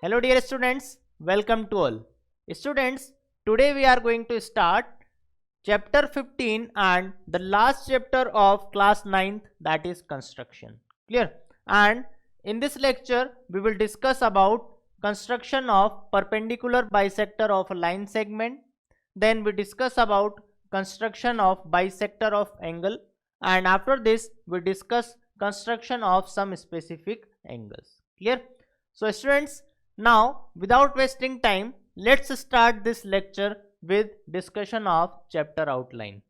Hello dear students, welcome to all. Students, today we are going to start chapter 15 and the last chapter of class 9th, that is construction. Clear? And in this lecture we will discuss about construction of perpendicular bisector of a line segment. Then we discuss about construction of bisector of angle, and after this we discuss construction of some specific angles. Clear? So students, now without wasting time, let's start this lecture with discussion of chapter outline.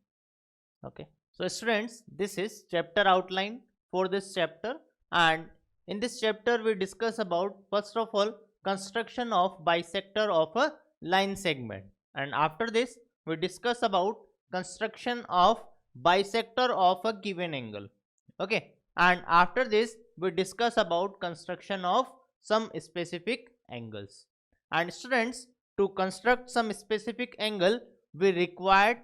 Okay, so students, this is chapter outline for this chapter, and in this chapter we discuss about first of all construction of bisector of a line segment, and after this we discuss about construction of bisector of a given angle. Okay, and after this we discuss about construction of some specific angles. And students, to construct some specific angle we required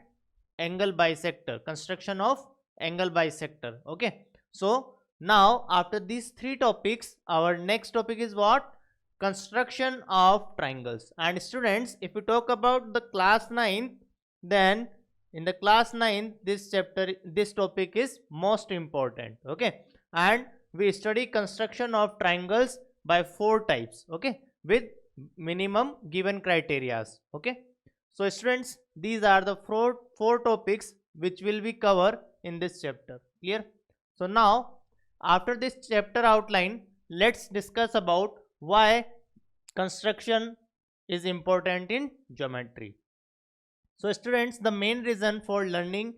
angle bisector, construction of angle bisector. Okay, so now after these three topics, our next topic is what? Construction of triangles. And students, if we talk about the class 9th, then in the class 9th this topic is most important. Okay, and we study construction of triangles by 4 types. Okay, with minimum given criterias. Okay, so students, these are the four topics which will be covered in this chapter. Clear? So now after this chapter outline, let's discuss about why construction is important in geometry. So students, the main reason for learning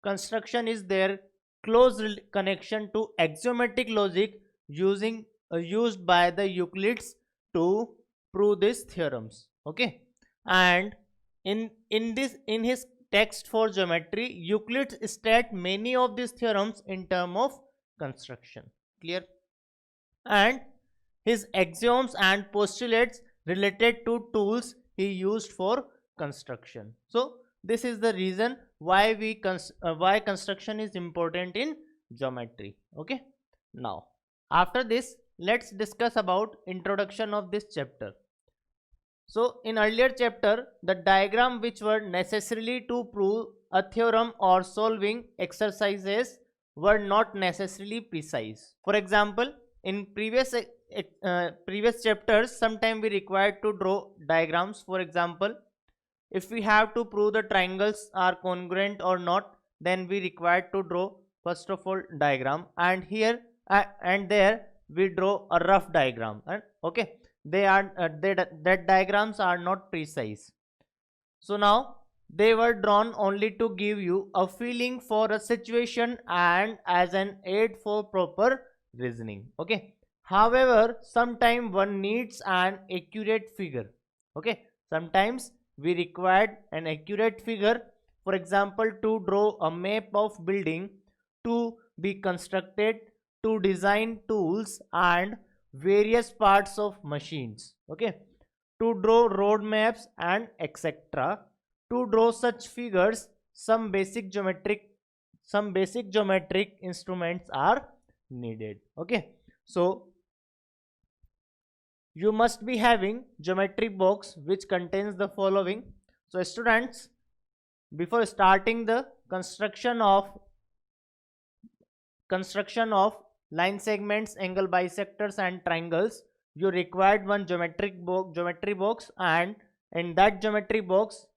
construction is their close connection to axiomatic logic used by the Euclides to prove these theorems. Okay, and in his text for geometry, Euclid state many of these theorems in terms of construction. Clear? And his axioms and postulates related to tools he used for construction. So this is the reason why why construction is important in geometry. Okay, now after this let's discuss about introduction of this chapter. So in earlier chapter, the diagram which were necessarily to prove a theorem or solving exercises were not necessarily precise. For example, in previous chapters, sometime we required to draw diagrams. For example, if we have to prove the triangles are congruent or not, then we required to draw first of all diagram, and here and there we draw a rough diagram. And okay, that diagrams are not precise. So now they were drawn only to give you a feeling for a situation and as an aid for proper reasoning. Okay, however, sometimes one needs an accurate figure. Okay, sometimes we required an accurate figure, for example, to draw a map of building, to be constructed, to design tools and various parts of machines. Okay, to draw road maps and etc. To draw such figures, some basic geometric instruments are needed. Okay, so you must be having geometry box which contains the following. So students, before starting the construction of line segments, angle bisectors and triangles, you required one geometry box, and in that geometry box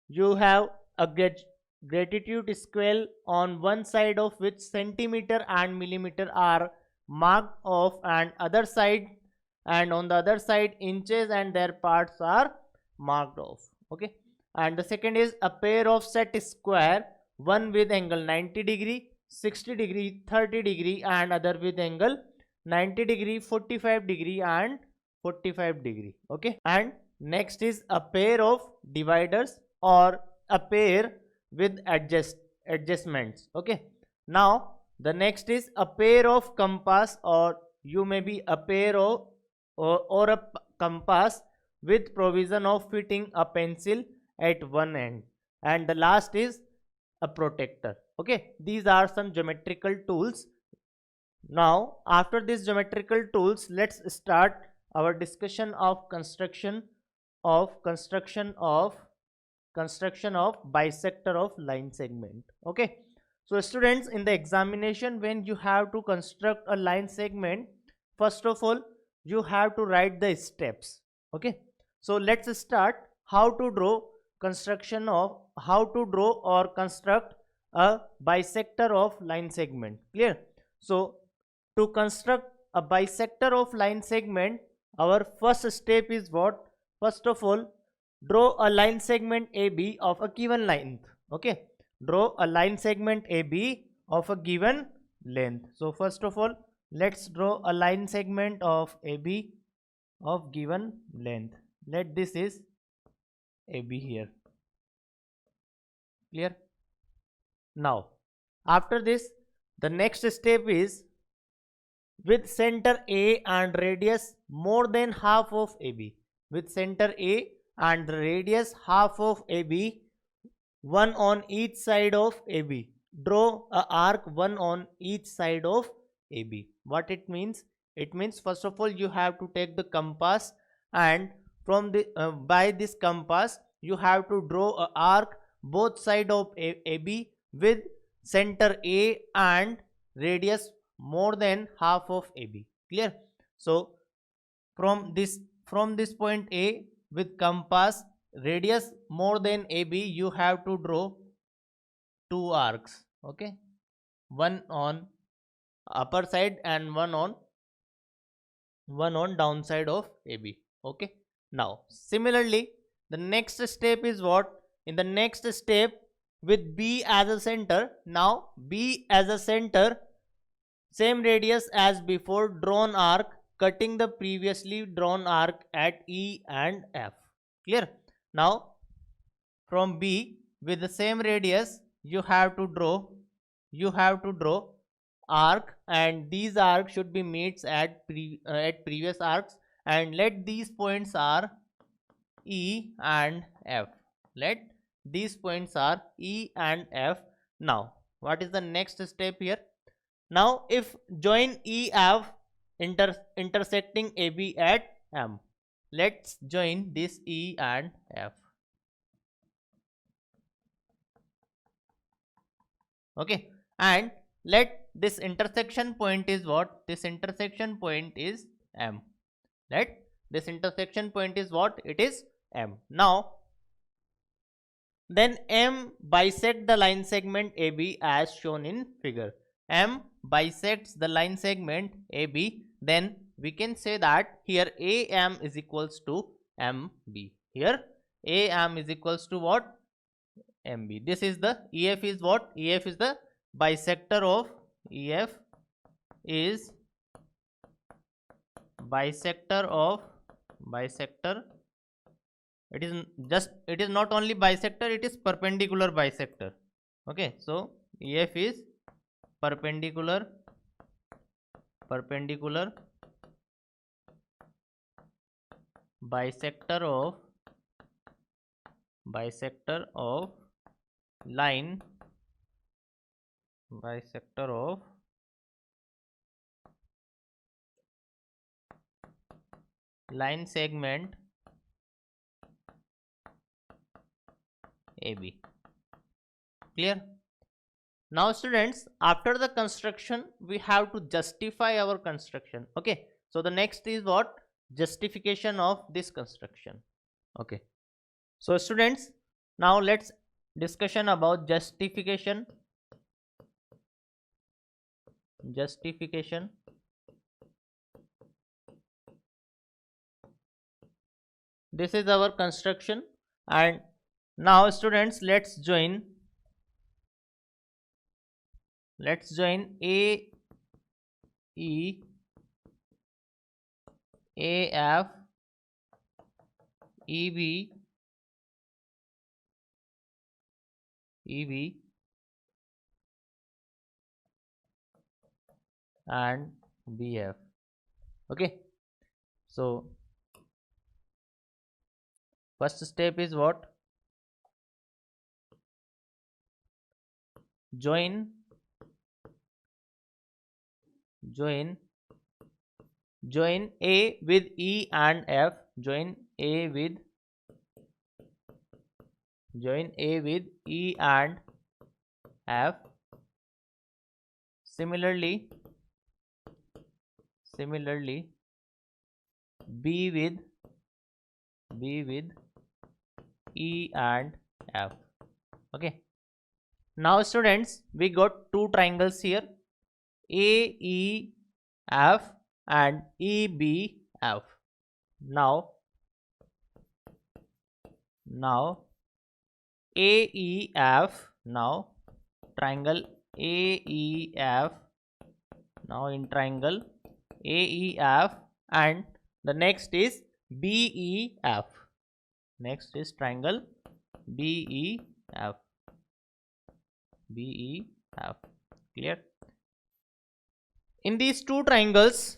you have a gratitude scale on one side of which centimeter and millimeter are marked off, and on the other side inches and their parts are marked off. Okay, and the second is a pair of set square, one with angle 90 degree, 60 degree, 30 degree, and other with angle 90 degree, 45 degree and 45 degree. Okay, and next is a pair of dividers or a pair with adjustments. Okay, now the next is a pair of compass, or you may be a pair of or a compass with provision of fitting a pencil at one end, and the last is a protector. Okay, these are some geometrical tools. Now after these geometrical tools, let's start our discussion of construction of bisector of line segment. Okay, so students, in the examination, when you have to construct a line segment, first of all you have to write the steps. Okay, so let's start how to draw or construct a bisector of line segment. Clear? So to construct a bisector of line segment, our first step is what? First of all, draw a line segment AB of a given length. Okay, draw a line segment AB of a given length. So first of all, let's draw a line segment of AB of given length. Let this is AB here. Clear? Now after this, the next step is with center A and radius more than half of AB. With center A and the radius half of AB, one on each side of AB. Draw a arc one on each side of AB. What it means? It means first of all you have to take the compass, and from the by this compass you have to draw a arc both side of AB with center A and radius more than half of AB. Clear? So from this point A with compass radius more than AB, you have to draw two arcs. Okay, one on upper side and one on downside of AB. Okay, now similarly the next step is what? In the next step, with B as a center, now B as a center, same radius as before, drawn arc cutting the previously drawn arc at E and F. Clear? Now from B with the same radius you have to draw arc, and these arcs should be meets at previous arcs, and let these points are E and F. Let these points are E and F. Now what is the next step here? Now if join EF intersecting AB at M, let's join this E and F. Okay, and let this intersection point is what? This intersection point is M. Let this intersection point is what? It is M. Now then M bisect the line segment AB as shown in figure. M bisects the line segment AB, then we can say that here AM is equals to MB. Here AM is equals to what? MB. This is the EF is what? EF is the bisector of EF is bisector of it is not only bisector, it is perpendicular bisector. Okay, so EF is perpendicular bisector of line segment AB. Clear? Now students, after the construction we have to justify our construction. Okay, so the next is what? Justification of this construction. Okay, so students, now let's discussion about justification. This is our construction, and now students, let's join A, E, AF, EB, and BF. Okay, so first step is what? Join join A with E and F, join A with E and F. Similarly B with E and F. Okay, now students, we got two triangles here, AEF and EBF. Now AEF, now triangle AEF, now in triangle AEF, and the next is BEF. Next is triangle BEF. Clear? In these two triangles,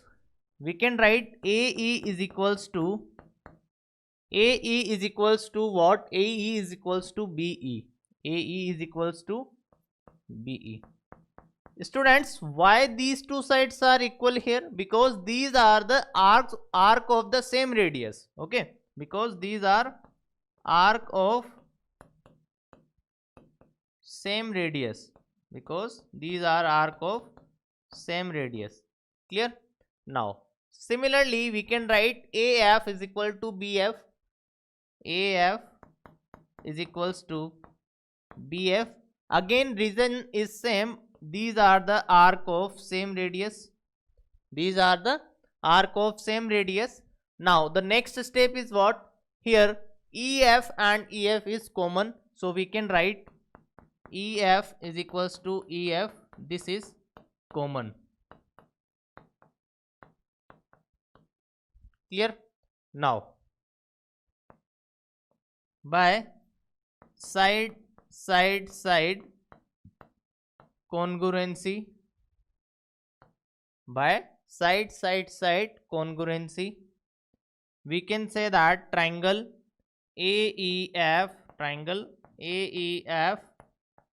we can write AE is equals to what? AE is equals to BE. AE is equals to BE. Students, why these two sides are equal here? Because these are the arc of the same radius. Okay, because these are arc of same radius. Because these are arc of same radius. Clear? Now, similarly, we can write AF is equal to BF. AF is equals to BF. Again, reason is same. These are the arc of same radius. These are the arc of same radius. Now, the next step is what? Here, EF and EF is common. So, we can write EF is equals to EF. This is common. Clear? Now, by side congruency, we can say that triangle AEF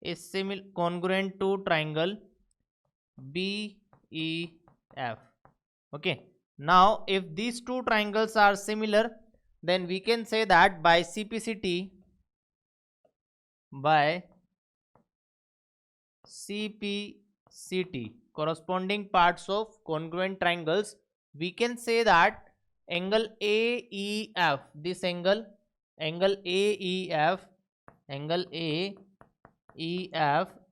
is congruent to triangle BEF. Okay, now if these two triangles are similar, then we can say that by CPCT, corresponding parts of congruent triangles, we can say that angle AEF, this angle AEF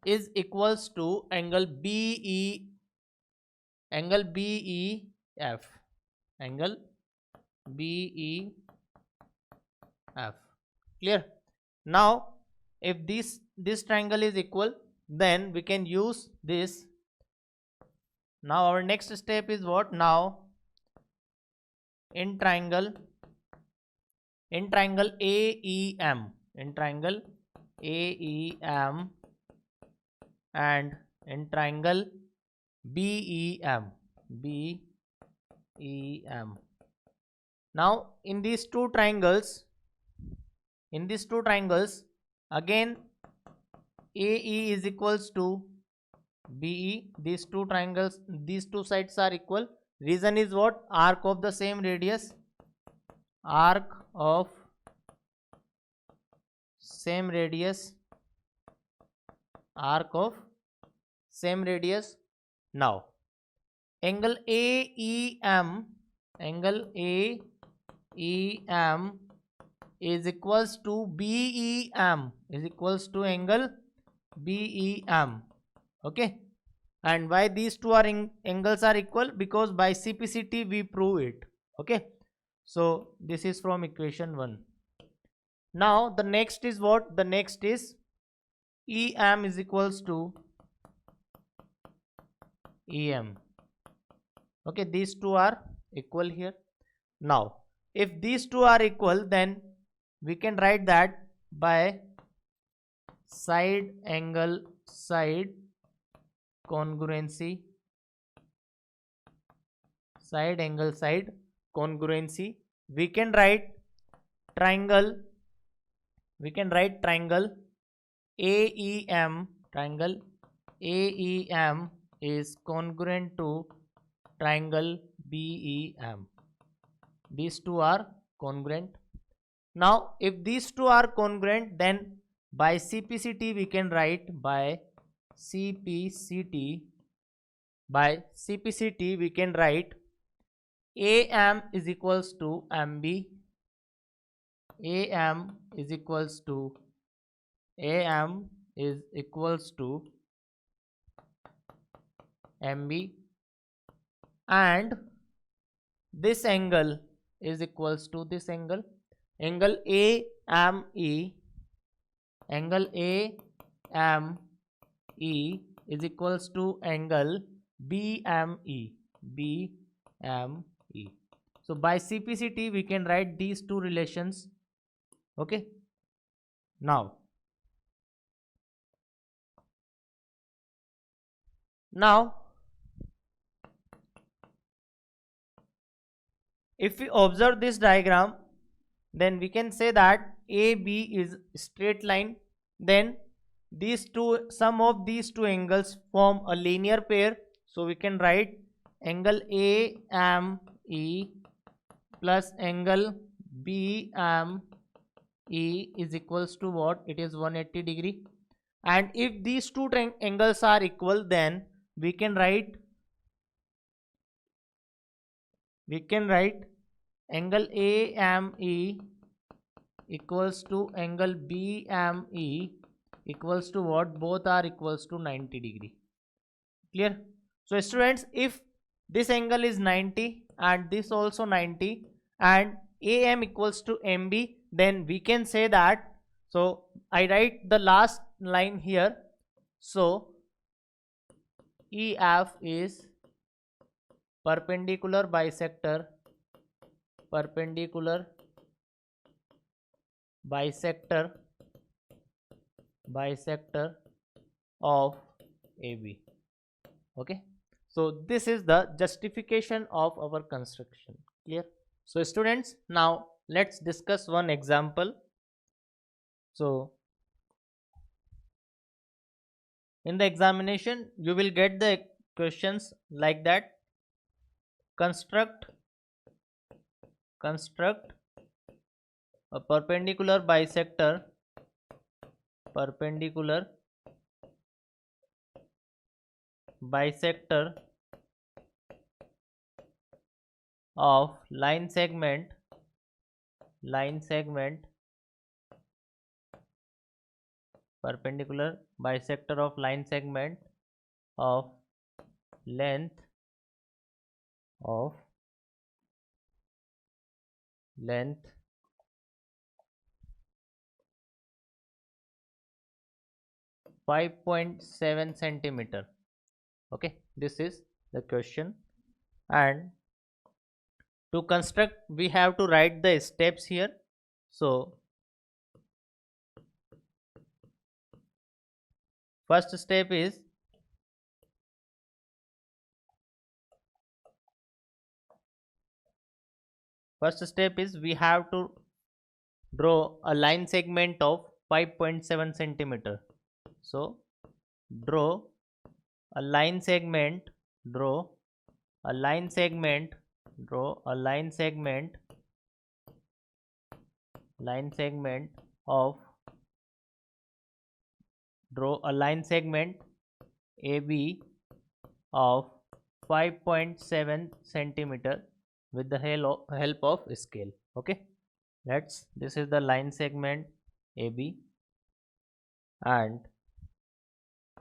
is equals to angle BEF. Clear? Now, if this triangle is equal, then we can use this. Now our next step is what? Now in triangle AEM, and in triangle BEM. Now in these two triangles, again AE is equals to BE. These two sides are equal. Reason is what? Arc of the same radius. Now angle AEM is equals to BEM, angle BEM. Okay, and why these two angles are equal? Because by CPCT we prove it. Okay, so this is from equation 1. Now the next is what? The next is EM is equals to EM. Okay, these two are equal here. Now if these two are equal, then we can write that by side congruency, we can write triangle AEM, is congruent to triangle BEM. These two are congruent. Now if these two are congruent, then by CPCT we can write CPCT we can write AM is equals to MB, AM is equals to MB, and this angle is equals to this angle AME, is equals to angle BME. So by CPCT we can write these two relations. Okay, now if we observe this diagram, then we can say that AB is straight line, then sum of these two angles form a linear pair, so we can write angle AME plus angle BME is equals to what? It is 180 degree. And if these two angles are equal, then we can write angle AME equals to angle BME equals to what? Both are equals to 90 degree. Clear? So students, if this angle is 90 and this also 90 and AM equals to MB, then we can say that, so I write the last line here, so EF is perpendicular bisector of AB. Okay, so this is the justification of our construction. Clear? So students, now let's discuss one example. So in the examination you will get the questions like that: construct a perpendicular bisector of line segment perpendicular bisector of line segment of length 5.7 centimeter. Okay, this is the question, and to construct we have to write the steps here. So first step is we have to draw a line segment of 5.7 centimeter. So draw a line segment AB of 5.7 centimeter with the help of scale. Okay, this is the line segment AB, and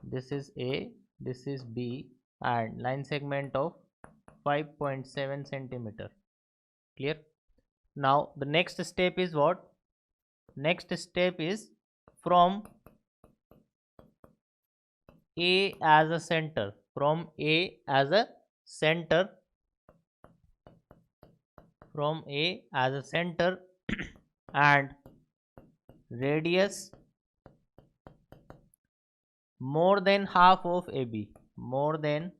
this is A, this is B, and line segment of 5.7 centimeter. Clear? Now the next step is what? Next step is from A as a center, and radius more than half of AB, more than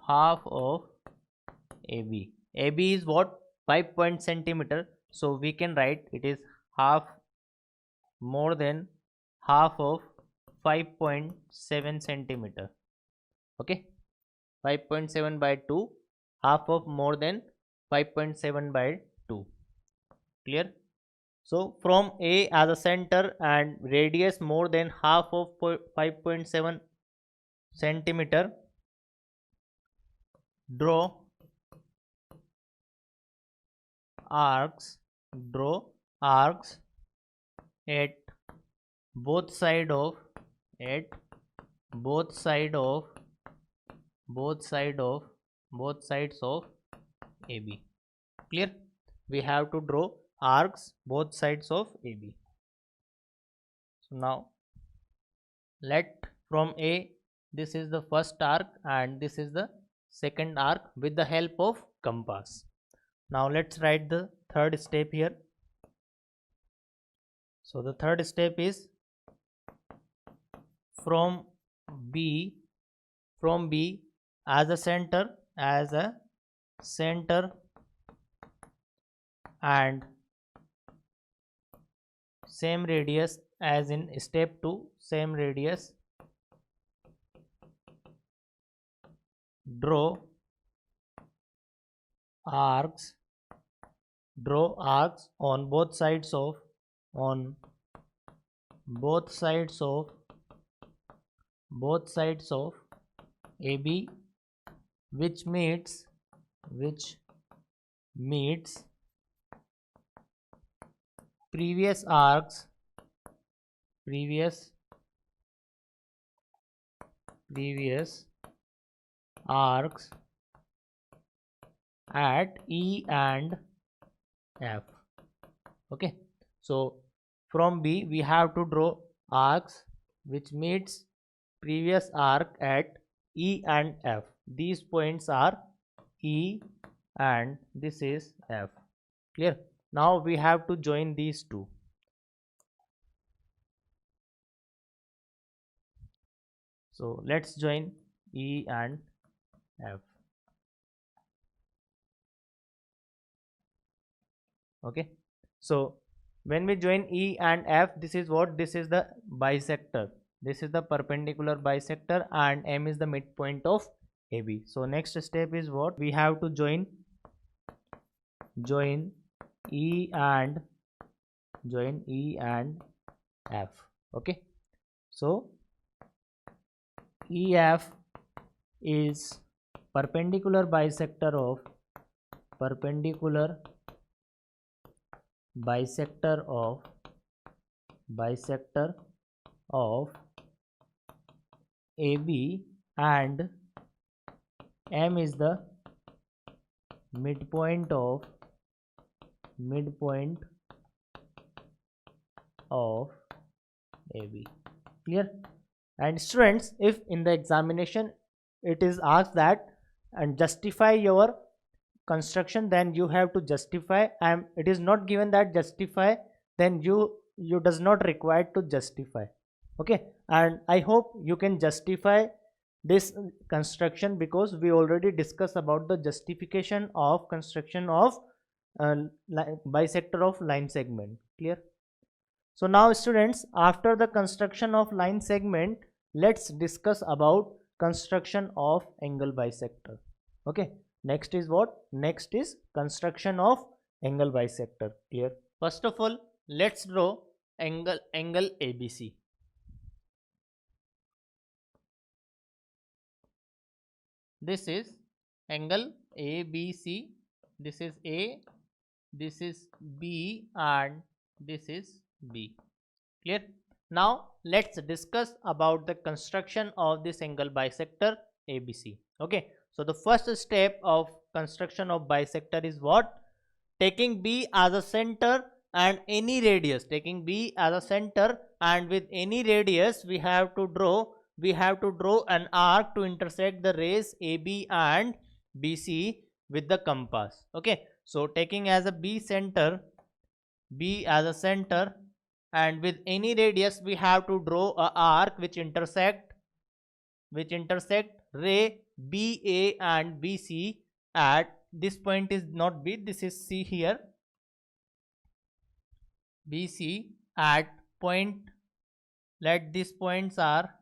half of AB. AB is what? 5 centimeter, so we can write it is more than half of 5.7 centimeter. Okay, 5.7 by 2, half of more than 5.7 by 2. Clear? So from A as a center and radius more than half of 5.7 centimeter, draw arcs, draw arcs at both side of at both side of both sides of AB. Clear? We have to draw arcs both sides of AB. So now let from A, this is the first arc and this is the second arc with the help of compass. Now let's write the third step here. So the third step is from B as a center and same radius as in step 2, same radius, draw arcs on both sides of AB, which meets previous arcs at E and F. Okay, so from B we have to draw arcs which meets previous arc at E and F. These points are E and this is F. Clear? Now we have to join these two. So let's join E and F. Okay, so when we join E and F, this is what? This is the bisector. This is the perpendicular bisector and M is the midpoint of AB. So next step is what? We have to join E and F. Okay, so EF is perpendicular bisector of AB and M is the midpoint of AB. Clear? And students, if in the examination it is asked that and justify your construction, then you have to justify, and it is not given that justify, then you does not required to justify. Okay, and I hope you can justify this construction because we already discussed about the justification of construction of bisector of line segment. Clear? So now students, after the construction of line segment, let's discuss about construction of angle bisector. Okay, next is what? Next is construction of angle bisector. Clear? First of all, let's draw angle ABC. This is angle ABC. This is A, this is B and this is B. Clear? Now let's discuss about the construction of this angle bisector ABC. Okay, so the first step of construction of bisector is what? Taking B as a center and any radius, taking B as a center and with any radius we have to draw an arc to intersect the rays AB and BC with the compass. Okay, so taking as a B as a center and with any radius we have to draw a arc which intersect ray BA and BC at this point is not B, this is C here, BC at point, let these points are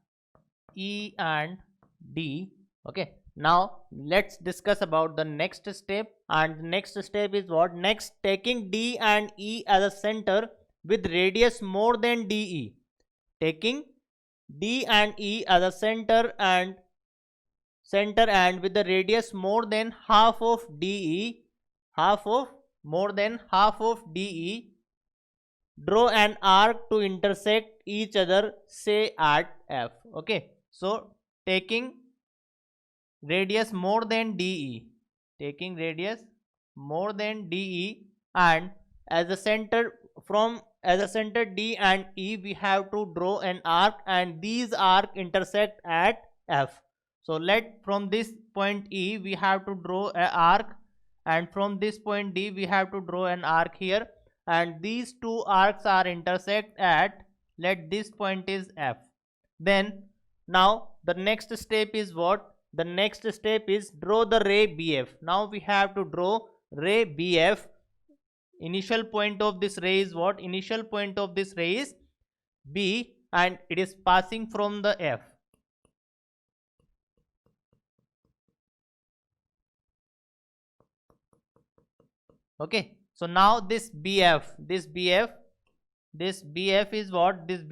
E and D Okay, now let's discuss about the next step, and the next step is what? Next, taking D and E as a center with radius more than DE. Taking D and E as a center and with the radius more than half of DE, more than half of DE, draw an arc to intersect each other, say at F. Okay, so taking radius more than DE, taking radius more than DE, and as a center, from as a center D and E, we have to draw an arc, and these arc intersect at F. So let from this point E we have to draw an arc, and from this point D we have to draw an arc here, and these two arcs are intersect at, let this point is F. Then now the next step is what? The next step is draw the ray BF. Now we have to draw ray BF. Initial point of this ray is what? Initial point of this ray is B, and it is passing from the F. Okay, so now this BF is what? This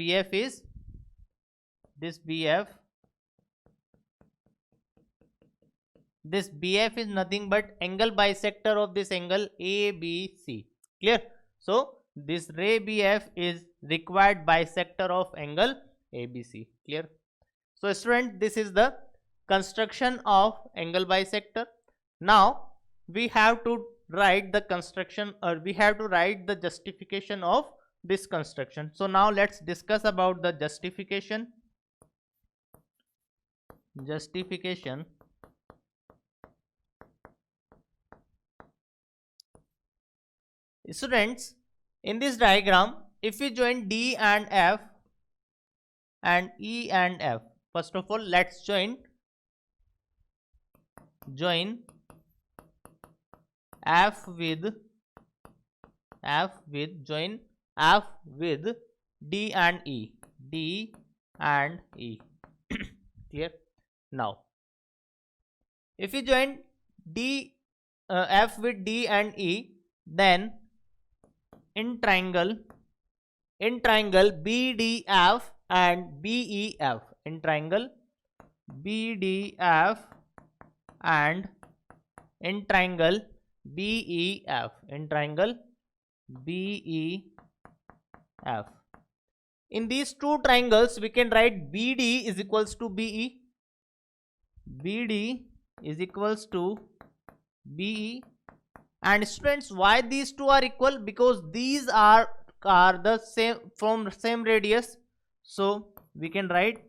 BF is nothing but angle bisector of this angle ABC. Clear? So this ray BF is required bisector of angle ABC. Clear? So student, this is the construction of angle bisector. Now we have to write the construction, or we have to write the justification of this construction. So now let's discuss about the justification. Students, in this diagram, if we join D and F and E and F, first of all let's join F with D and E. Clear? Now if you join F with D and E, then in triangle BDF and BEF, in triangle BDF and in triangle BEF, in these two triangles we can write BD is equals to BE, and students, why these two are equal? Because these are the same, from same radius, so we can write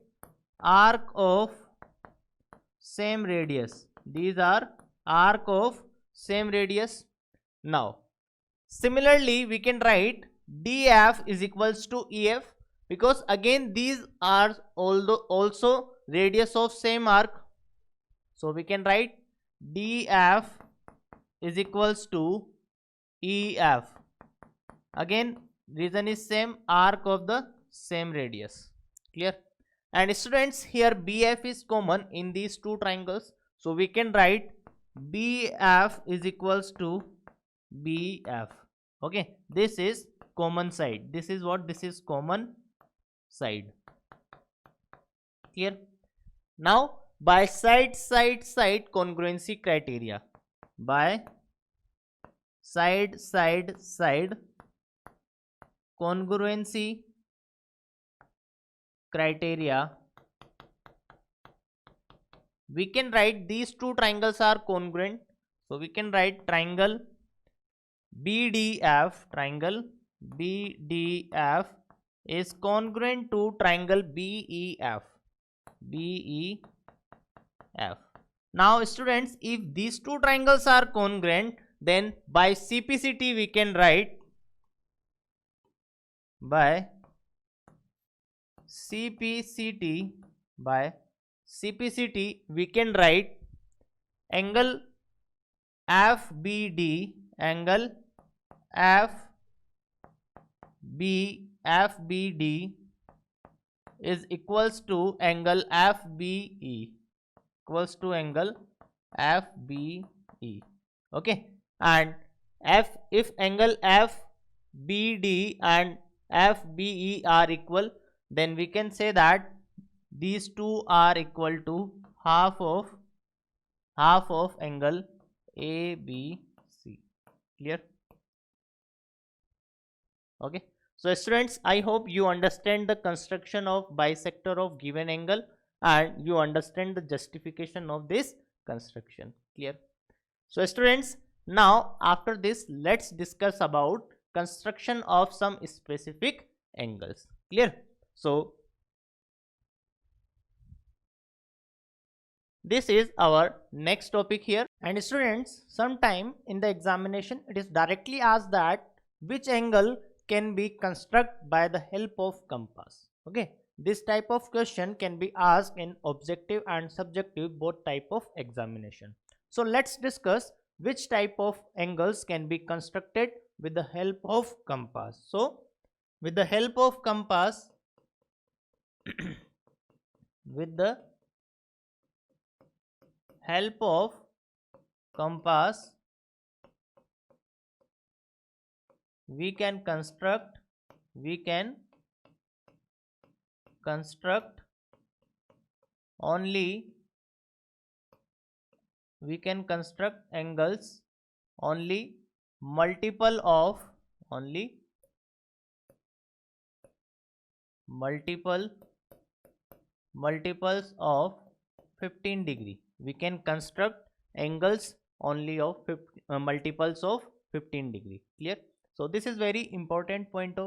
arc of same radius. These are arc of same radius. Now similarly we can write DF is equals to EF, because again these are also radius of same arc, so we can write DF is equals to EF. Again reason is same, arc of the same radius. Clear? And students, here BF is common in these two triangles, so we can write BF is equals to BF. Okay, this is common side. This is what? This is common side. Here now, by side congruency criteria, by side congruency criteria, we can write these two triangles are congruent, so we can write triangle BDF is congruent to triangle BEF. Now students, if these two triangles are congruent, then by CPCT we can write, by CPCT we can write angle FBD is equals to angle FBE. equals to angle FBE. Okay, and if angle FBD and FBE are equal, then we can say that these two are equal to half of angle ABC. Clear? Okay, so students, I hope you understand the construction of bisector of given angle and you understand the justification of this construction. Clear? So students, now after this, let's discuss about construction of some specific angles. Clear? So this is our next topic here. And students, sometime in the examination it is directly asked that which angle can be constructed by the help of compass. Okay, this type of question can be asked in objective and subjective both type of examination. So let's discuss which type of angles can be constructed with the help of compass. So with the help of compass with the help of compass we can construct angles only multiples of 15 degree. We can construct angles only of multiples of 15 degree. Clear? So this is very important point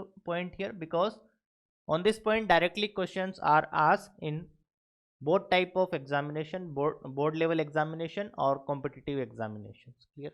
here, because on this point directly questions are asked in both type of examination, board level examination or competitive examinations. Clear?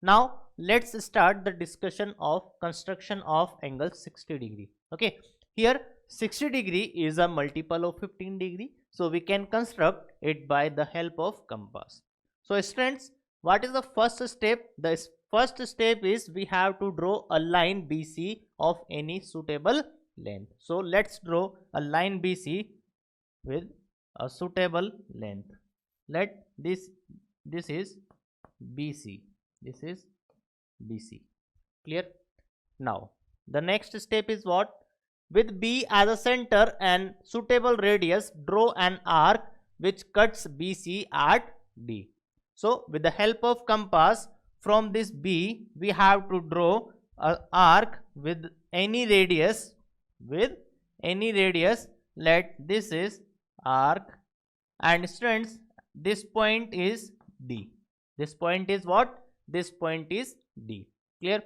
Now let's start the discussion of construction of angle 60 degree. Okay, here 60 degree is a multiple of 15 degree, so we can construct it by the help of compass. So students, what is the first step? The first step is we have to draw a line BC of any suitable length. So let's draw a line BC with a suitable length. Let this is BC. This is BC. Clear? Now the next step is what? With B as a center and suitable radius, draw an arc which cuts BC at D. So with the help of compass, from this B we have to draw an arc with any radius. Let this is arc, and students, this point is D. This point is what? This point is D. Clear?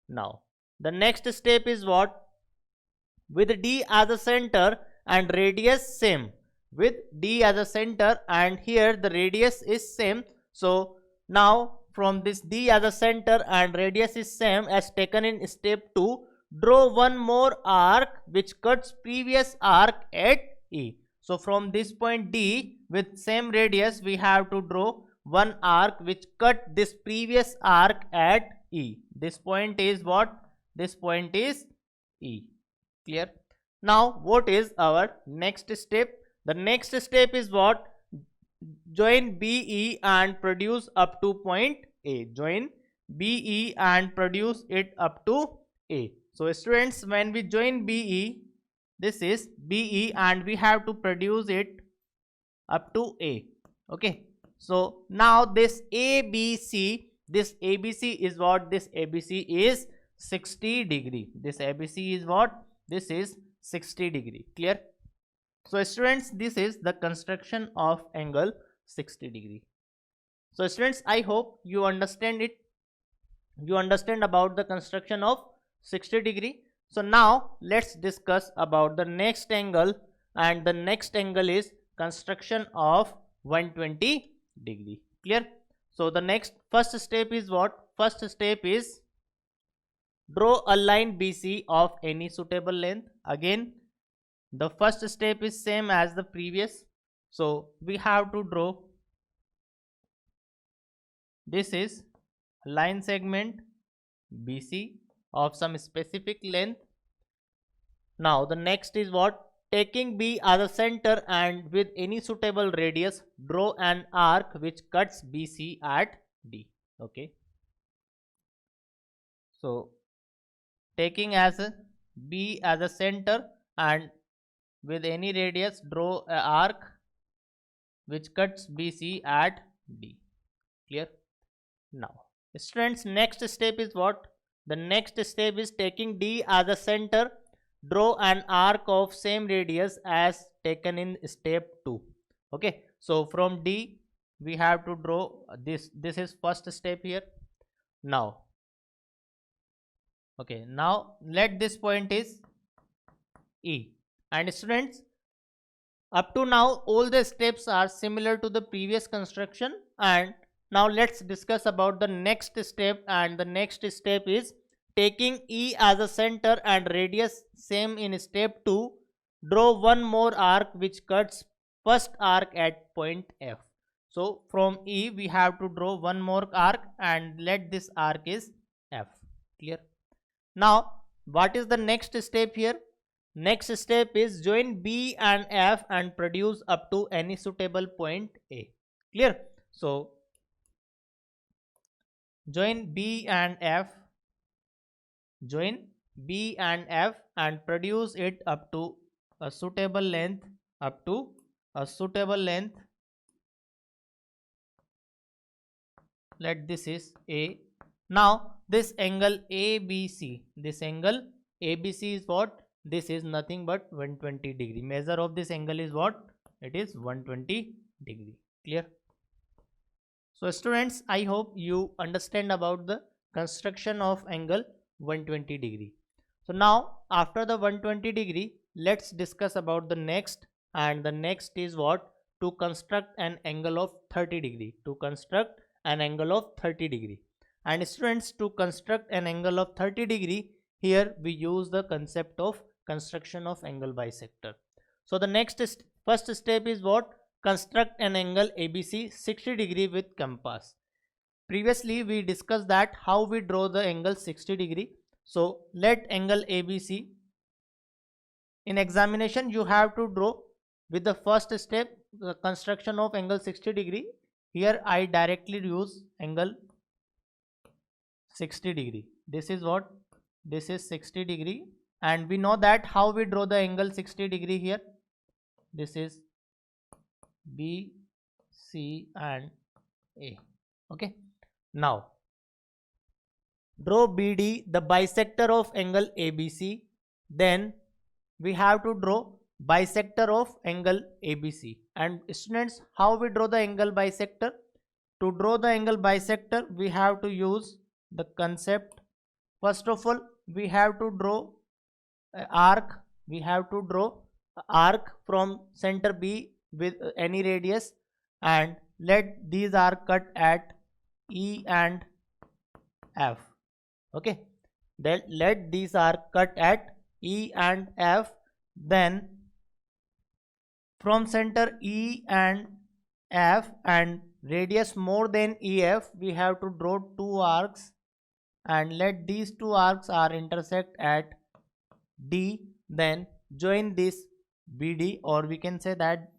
Now the next step is what? With D as a center and radius same. With D as a center and here the radius is same. So now from this D as a center and radius is same as taken in step 2, draw one more arc which cuts previous arc at E. So from this point D with same radius we have to draw one arc which cut this previous arc at E. This point is what? This point is E. Clear? Now what is our next step? The next step is what? Join BE and produce up to point A. Join BE and produce it up to A. So students, when we join BE, this is BE and we have to produce it up to A. Okay, so now this ABC is what? This ABC is 60 degree. This ABC is what? This is 60 degree. Clear? So students, this is the construction of angle 60 degree. So students, I hope you understand it. You understand about the construction of 60 degree. So now let's discuss about the next angle, and the next angle is construction of 120 degree. Clear? So the first step is what? First step is draw a line BC of any suitable length. Again, the first step is same as the previous. So we have to draw, this is line segment BC of some specific length. Now the next is what? taking B as a center and with any suitable radius, draw an arc which cuts BC at D. Okay. So taking as a B as a center and with any radius, draw an arc which cuts BC at D. Clear? Now, students, next step is what? The next step is taking D as a center, draw an arc of same radius as taken in step 2. Okay, so from D we have to draw this. This is first step here. Now, okay, now let this point is E. And students, up to now all the steps are similar to the previous construction, and now let's discuss about the next step. And the next step is taking E as a center and radius same in step 2, draw one more arc which cuts first arc at point F. So from E we have to draw one more arc and let this arc is F. Clear? Now what is the next step here? Next step is join B and F and produce up to any suitable point A. Clear? So join B and F and produce it up to a suitable length, let this is A. Now this angle ABC, is what? This is nothing but 120 degree. Measure of this angle is what? It is 120 degree. Clear? So students, I hope you understand about the construction of angle 120 degree. So now after the 120 degree, let's discuss about the next, and the next is what? To construct an angle of 30 degree. And students, to construct an angle of 30 degree, here we use the concept of construction of angle bisector. So the first step is what? Construct an angle ABC 60 degree with compass. Previously we discussed that how we draw the angle 60 degree. So let angle ABC, in examination you have to draw with the first step the construction of angle 60 degree. Here I directly use angle 60 degree. This is what? This is 60 degree, and we know that how we draw the angle 60 degree here. This is B, C and A. Okay. Now draw BD, the bisector of angle ABC. Then we have to draw bisector of angle ABC. And students, how we draw the angle bisector? To draw the angle bisector, we have to use the concept. First of all, we have to draw an arc. We have to draw an arc from center B with any radius, and let these are cut at E and F. Okay, then let these are cut at E and F. Then from center E and F and radius more than EF, we have to draw two arcs, and let these two arcs are intersect at D. Then join this BD, or we can say that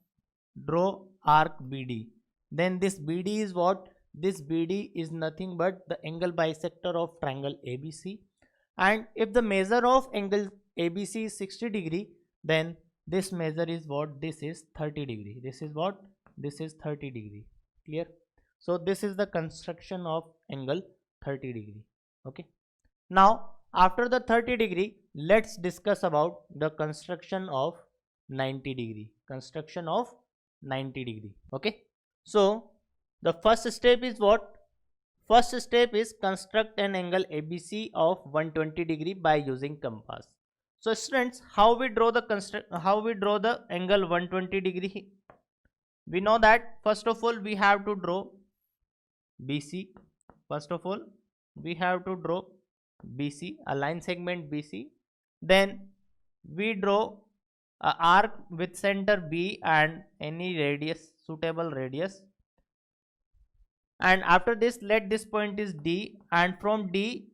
draw arc BD. Then this BD is what? This BD is nothing but the angle bisector of triangle ABC. And if the measure of angle ABC is 60 degree, then this measure is what? This is 30 degree. This is what? This is 30 degree. Clear? So this is the construction of angle 30 degree. Okay. Now after the 30 degree, let's discuss about the construction of 90 degree. Okay. So the first step is what? First step is construct an angle ABC of 120 degree by using compass. So students, how we draw the angle 120 degree? We know that first of all we have to draw BC. A line segment BC. Then we draw an arc with center B and any radius, suitable radius. And after this, let this point is D, and from D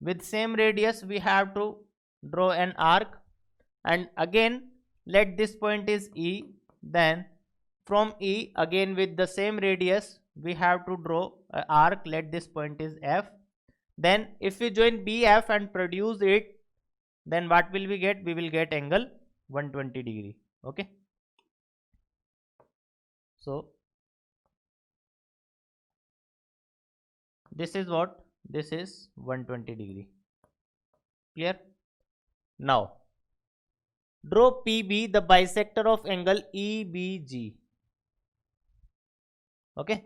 with same radius we have to draw an arc, and again let this point is E, then from E again with the same radius we have to draw an arc, let this point is F. Then if we join BF and produce it, then what will we get? We will get angle 120 degree. Okay, so this is what? This is 120 degree. Clear? Now draw PB, the bisector of angle EBG. Okay,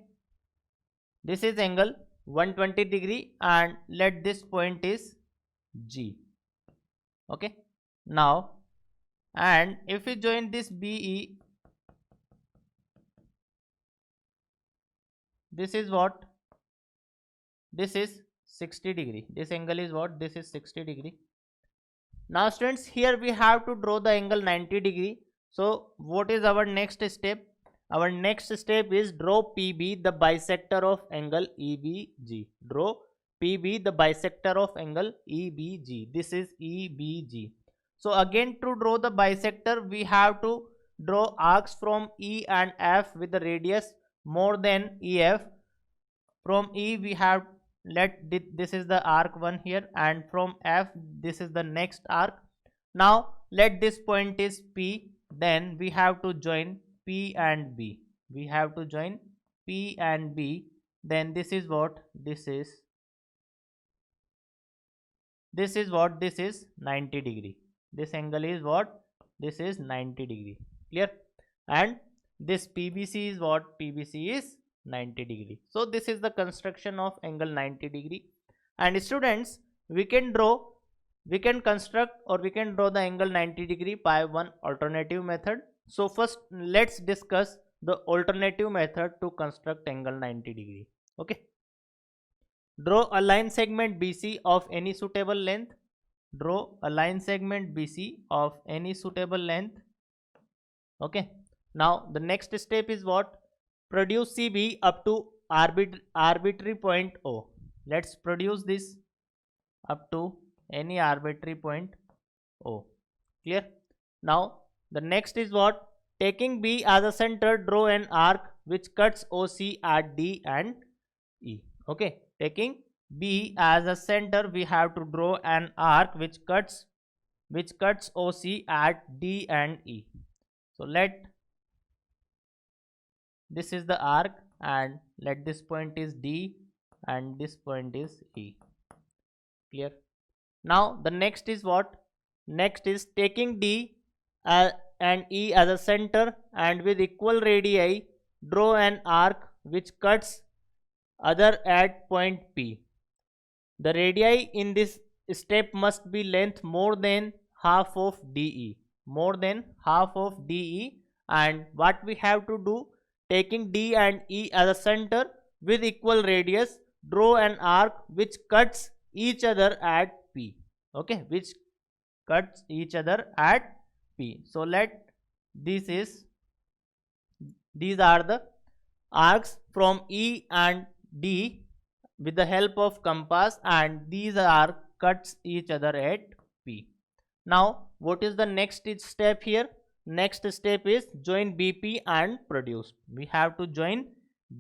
this is angle 120 degree and let this point is G. Okay, now and if we join this BE, this is what? This is 60 degree. This angle is what? This is 60 degree. Now students, here we have to draw the angle 90 degree. So what is our next step? Our next step is draw PB, the bisector of angle EBG. Draw PB, the bisector of angle EBG. This is EBG. So again, to draw the bisector, we have to draw arcs from E and F with the radius more than EF. From E we have, this is the arc 1 here, and from F this is the next arc. Now let this point is P, then we have to join P and B. We have to join P and B. Then this is what? This is what? This is 90 degree. This angle is what? This is 90 degree. Clear? And this PBC is what? PBC is 90 degree. So this is the construction of angle 90 degree. And students, we can construct or we can draw the angle 90 degree by one alternative method. So first let's discuss the alternative method to construct angle 90 degree. Okay, draw a line segment BC of any suitable length. Draw a line segment BC of any suitable length. Okay, now the next step is what? Produce CB up to arbitrary point O. Let's produce this up to any arbitrary point O. Clear? Now the next is what? Taking B as a center, draw an arc which cuts OC at D and E. Okay, taking B as a center, we have to draw an arc which cuts OC at D and E. So this is the arc and let this point is D and this point is E. Clear? Now the next is what? Next is taking D and E as a center and with equal radii, draw an arc which cuts other at point P. The radii in this step must be length more than half of DE. More than half of DE. And what we have to do? Taking D and E as a center with equal radius, draw an arc which cuts each other at P. Okay, which cuts each other at P. So these are the arcs from E and D with the help of compass, and these are cuts each other at P. Now what is the next step here? Next step is join BP and produce. We have to join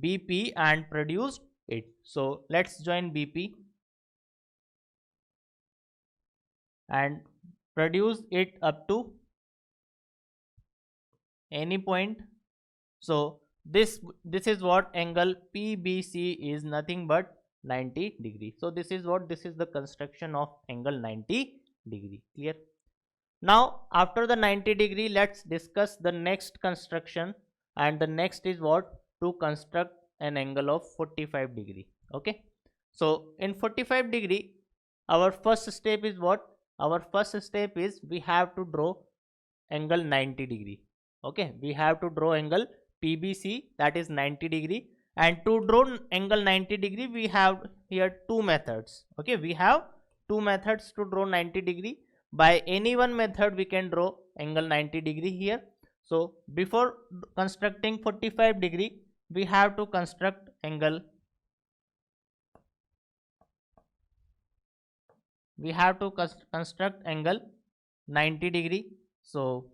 BP and produce it. So let's join BP and produce it up to any point. So this is what? Angle PBC is nothing but 90 degree. So this is what? This is the construction of angle 90 degree. Clear? Now after the 90 degree, let's discuss the next construction, and the next is what? To construct an angle of 45 degree. Okay, so in 45 degree, our first step is what? Our first step is we have to draw angle 90 degree. Okay, we have to draw angle PBC, that is 90 degree. And to draw angle 90 degree, we have here two methods. Okay, we have two methods to draw 90 degree. By any one method we can draw angle 90 degree here. So before constructing 45 degree, we have to construct angle. We have to construct angle 90 degree. So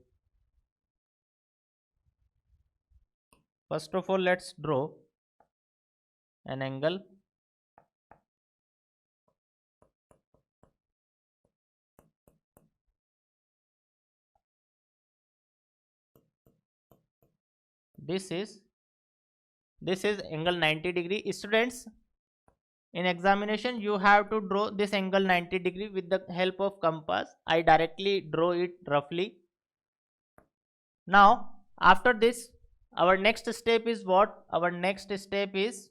First of all, let's draw an angle. This is angle 90 degree. Students, in examination you have to draw this angle 90 degree with the help of compass. I directly draw it roughly. Now after this, our next step is what? Our next step is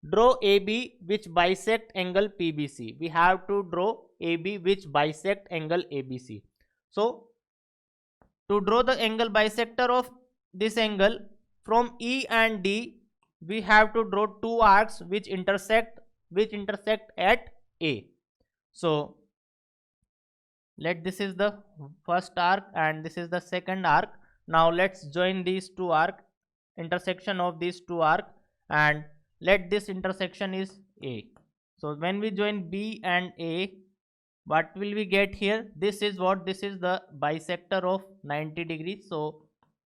draw AB which bisect angle PBC. We have to draw AB which bisect angle ABC. So to draw the angle bisector of this angle from E and D, we have to draw two arcs which intersect at A. So this is the first arc and this is the second arc. Now let's join these two arc, intersection of these two arc, and let this intersection is A. So when we join B and A, what will we get here? This is what? This is the bisector of 90 degrees. So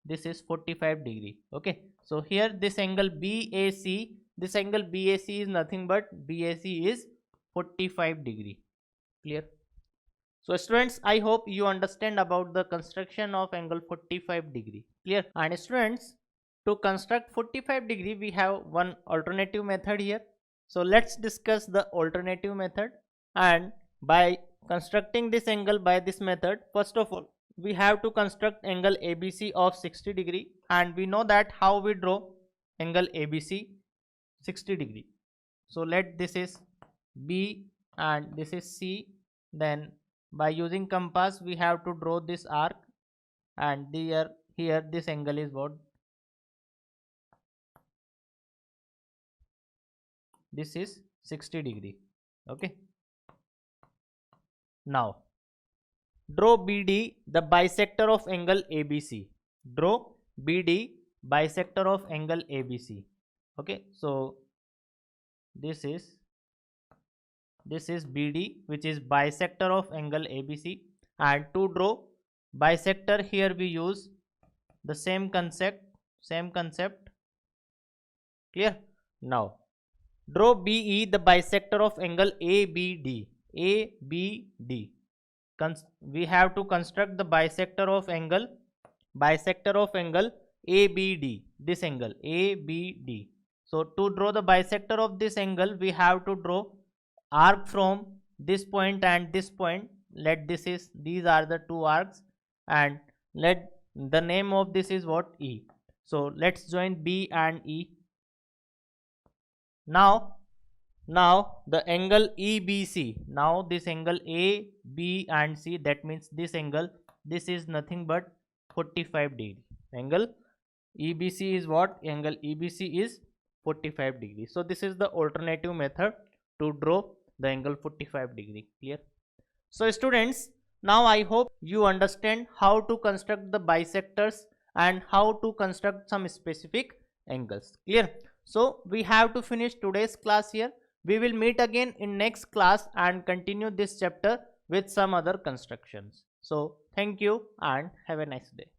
this is 45 degree. Okay. So here this angle BAC, this angle BAC is nothing but BAC is 45 degree. Clear? So students, I hope you understand about the construction of angle 45 degree. Clear? And students, to construct 45 degree, we have one alternative method here. So let's discuss the alternative method. And by constructing this angle by this method, first of all, we have to construct angle ABC of 60 degree, and we know that how we draw angle ABC 60 degree. So let this is B and this is C. Then by using compass we have to draw this arc, and here this angle is what? This is 60 degree. Okay. Now draw BD, the bisector of angle ABC. Draw BD, bisector of angle ABC. Okay, so this is BD, which is bisector of angle ABC. And to draw bisector, here we use the same concept. Clear? Now draw BE, the bisector of angle ABD. We have to construct the bisector of angle ABD, this angle ABD. So to draw the bisector of this angle, we have to draw arc from this point and this point. Let these are the two arcs, and let the name of this is what? E. So let's join B and E. Now the angle EBC, now this angle A, B and C, that means this angle, this is nothing but 45 degree. Angle EBC is what? Angle EBC is 45 degree. So this is the alternative method to draw the angle 45 degree. Clear? So students, now I hope you understand how to construct the bisectors and how to construct some specific angles. Clear? So we have to finish today's class here. We will meet again in next class and continue this chapter with some other constructions. So thank you and have a nice day.